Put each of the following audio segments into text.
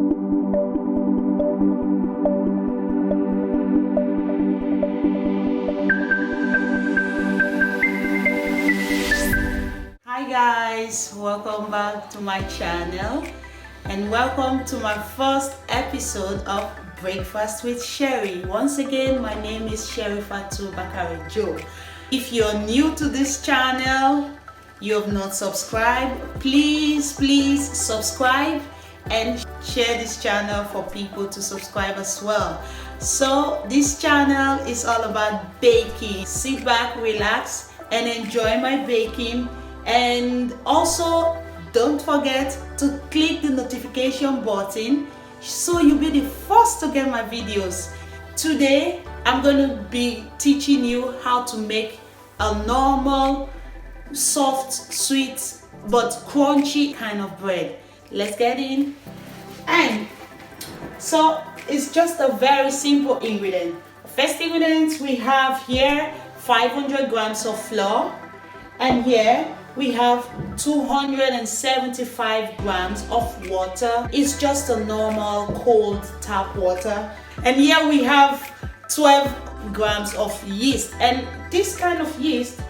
Hi guys, welcome back to my channel and welcome to my first episode of Breakfast with Sherry. Once again, my name is Sherry Fatu Bakari Joe. If you're new to this channel, you have not subscribed, please subscribe and share this channel for people to subscribe as well. So this channel is all about baking. Sit back, relax and enjoy my baking. And also don't forget to click the notification button so you'll be the first to get my videos. Today I'm going to be teaching you how to make a normal soft, sweet but crunchy kind of bread. Let's get in. And so it's just a very simple ingredient. First ingredients we have here 500 grams of flour, and here we have 275 grams of water. It's just a normal cold tap water. And here we have 12 grams of yeast. And this kind of yeast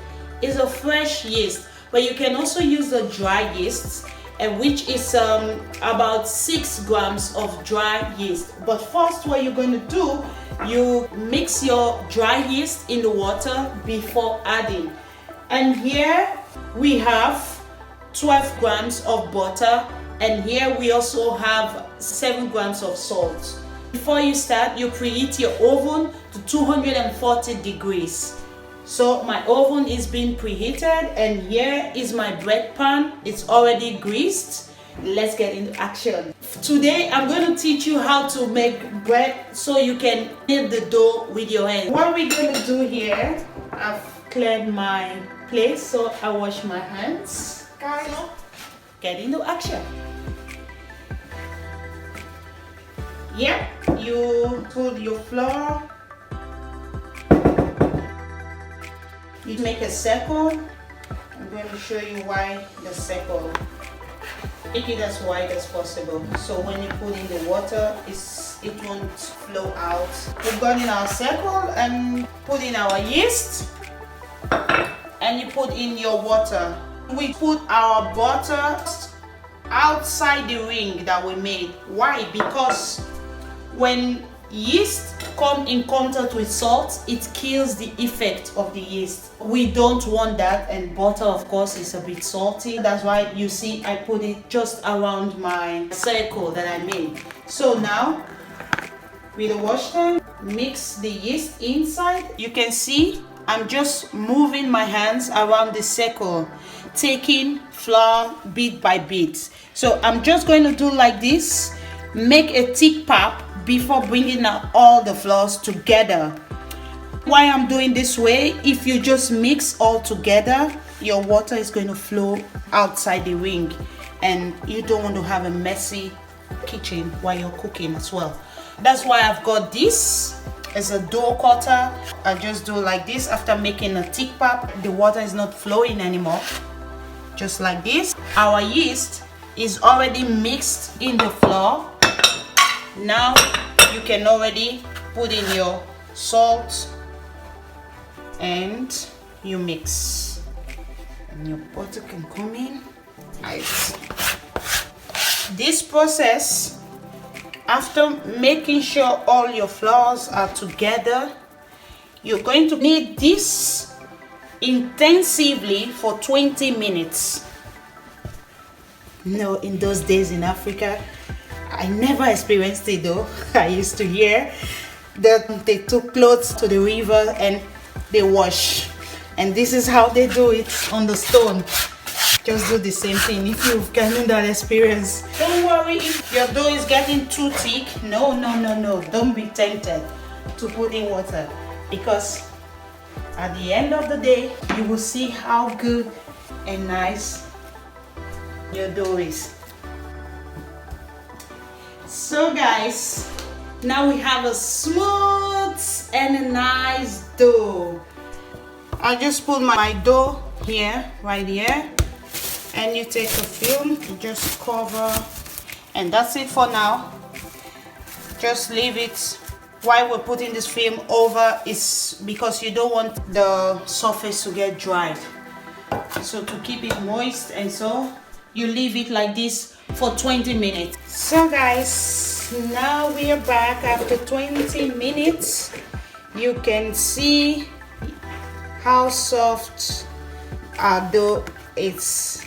is a fresh yeast, but you can also use the dry yeast, which is about 6 grams of dry yeast. But first, what you're going to do, you mix your dry yeast in the water before adding. And here we have 12 grams of butter, and here we also have 7 grams of salt. Before you start, you preheat your oven to 240 degrees. So my oven is being preheated, and here is my bread pan. It's already greased. Let's get into action. Today I'm going to teach you how to make bread so you can knead the dough with your hands. What we're going to do here, I've cleared my place, so I wash my hands. Get into action. Yeah, you put your flour, you make a circle. I'm going to show you why the circle. Make it as wide as possible, so when you put in the water, it won't flow out. We've got in our circle and put in our yeast, and you put in your water. We put our butter outside the ring that we made. Why? Because when yeast come in contact with salt, it kills the effect of the yeast. We don't want that, and butter of course is a bit salty. That's why you see I put it just around my circle that I made. So now with the wash stand, mix the yeast inside. You can see I'm just moving my hands around the circle, taking flour bit by bit. So I'm just going to do like this, make a thick pap before bringing all the flours together. Why I'm doing this way, if you just mix all together, your water is going to flow outside the ring, and you don't want to have a messy kitchen while you're cooking as well. That's why I've got this as a dough cutter. I just do like this. After making a thick pap, the water is not flowing anymore. Just like this. Our yeast is already mixed in the flour. Now you can already put in your salt and you mix, and your butter can come in. Nice. This process, after making sure all your flours are together, you're going to knead this intensively for 20 minutes. No, in those days in Africa, I never experienced it though. I used to hear that they took clothes to the river and they wash. And this is how they do it on the stone. Just do the same thing if you've gotten that experience. Don't worry if your dough is getting too thick. No. Don't be tempted to put in water, because at the end of the day, you will see how good and nice your dough is. So guys, now we have a smooth and a nice dough. I just put my dough here, right here, and you take a film, you just cover, and that's it for now. Just leave it. Why we're putting this film over is because you don't want the surface to get dried. So to keep it moist, and so you leave it like this for 20 minutes. So guys, now we are back after 20 minutes. You can see how soft our dough is.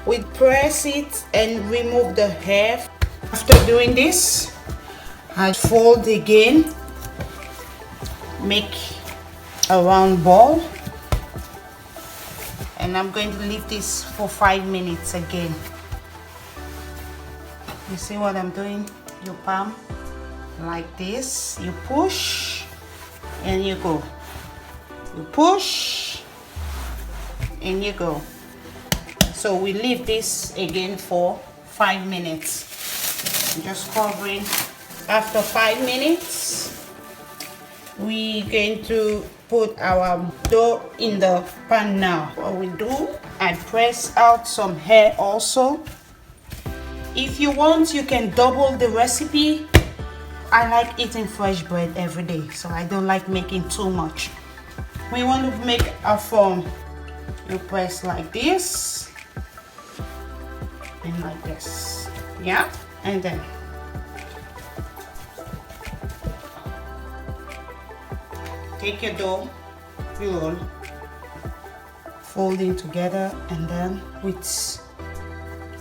We press it and remove the hair. After doing this, I fold again, make a round ball, and I'm going to leave this for 5 minutes again. You see what I'm doing? You palm like this, you push and you go, you push and you go. So we leave this again for 5 minutes. Just covering. After 5 minutes, we're going to put our dough in the pan now. What we do, I press out some hair also. If you want, you can double the recipe. I like eating fresh bread every day, so I don't like making too much. We want to make a form. You press like this and like this, yeah, and then take your dough, you roll, folding together, and then with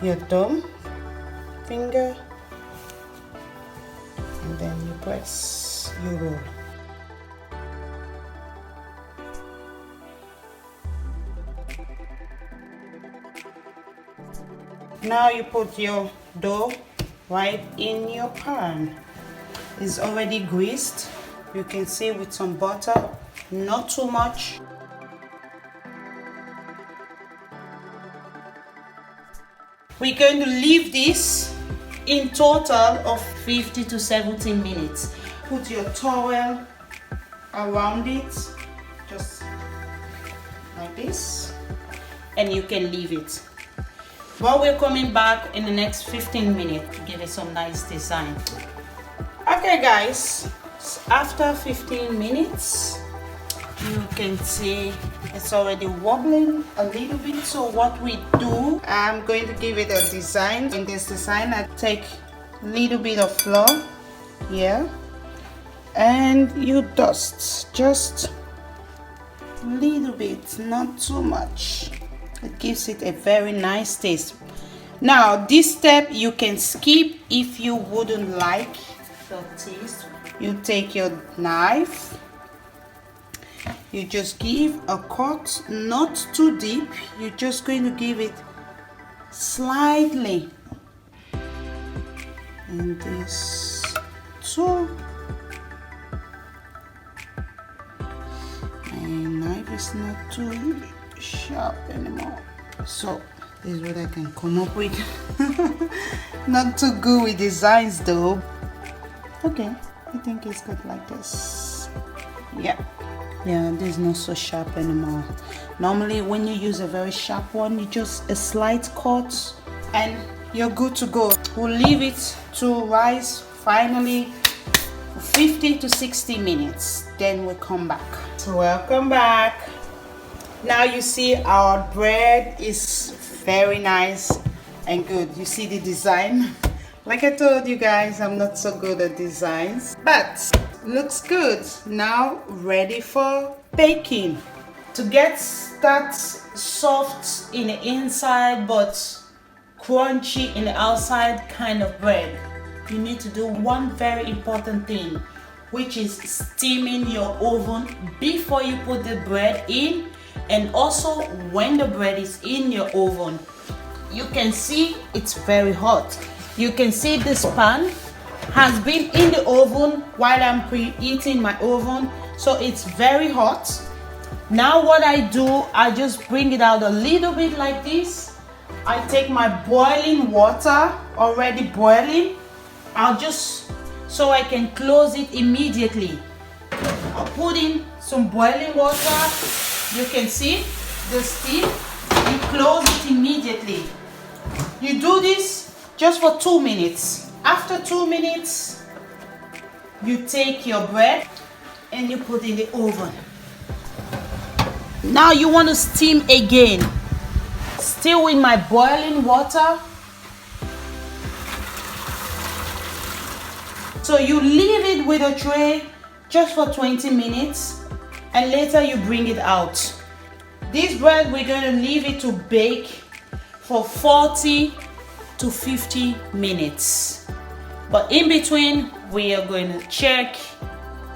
your thumb, finger, and then you press, you roll. Now you put your dough right in your pan. It's already greased. You can see with some butter, not too much. We're going to leave this in total of 50 to 70 minutes. Put your towel around it, just like this, and you can leave it. But we're coming back in the next 15 minutes to give it some nice design. Okay guys, after 15 minutes, you can see it's already wobbling a little bit. So what we do, I'm going to give it a design. In this design, I take a little bit of flour here, and you dust just a little bit, not too much. It gives it a very nice taste. Now this step you can skip if you wouldn't like the taste. You take your knife, you just give a cut, not too deep. You're just going to give it slightly, and this too. My knife is not too sharp anymore, so this is what I can come up with. Not too good with designs though. Okay, I think it's good like this. Yeah, this is not so sharp anymore. Normally when you use a very sharp one, you just a slight cut and you're good to go. We'll leave it to rise finally for 50 to 60 minutes, then we'll come back. So welcome back. Now you see our bread is very nice and good. You see the design? Like I told you guys, I'm not so good at designs, but looks good. Now ready for baking. To get that soft in the inside but crunchy in the outside kind of bread, you need to do one very important thing, which is steaming your oven before you put the bread in, and also when the bread is in your oven. You can see it's very hot. You can see this pan has been in the oven while I'm preheating my oven, so it's very hot. Now what I do, I just bring it out a little bit like this. I take my boiling water, already boiling. I'll just, so I can close it immediately. I'll put in some boiling water. You can see the steam. You close it immediately. You do this just for 2 minutes. After 2 minutes, you take your bread and you put in the oven. Now you want to steam again, still in my boiling water. So you leave it with a tray just for 20 minutes and later you bring it out. This bread we're going to leave it to bake for 40 to 50 minutes. But in between we are going to check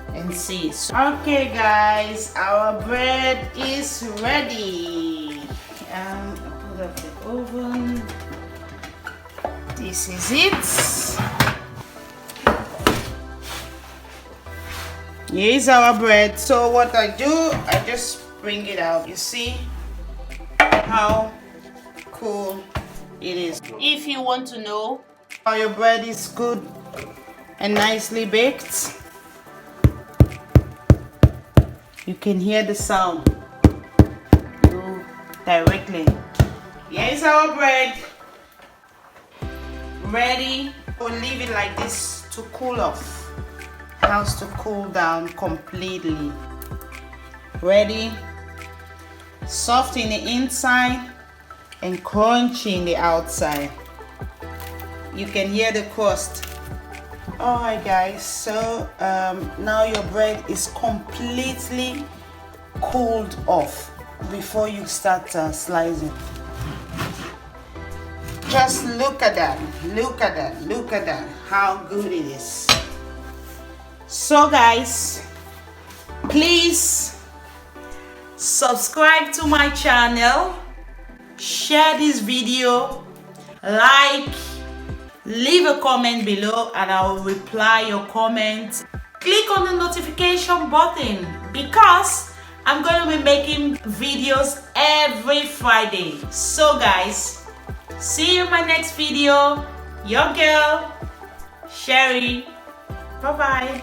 and see. Okay guys, our bread is ready. I put up the oven. This is it. Here's our bread. So what I do, I just bring it out. You see how cool it is. If you want to know how your bread is good and nicely baked, you can hear the sound directly. Here's our bread ready. We'll leave it like this to cool off. Has to cool down completely. Ready, soft in the inside and crunchy in the outside. You can hear the crust. Alright guys, so now your bread is completely cooled off before you start slicing. Just look at that, look at that, look at that, how good it is. So guys, please subscribe to my channel, share this video, like, leave a comment below and I will reply your comment. Click on the notification button because I'm going to be making videos every Friday. So guys, see you in my next video. Your girl, Sherry. Bye bye.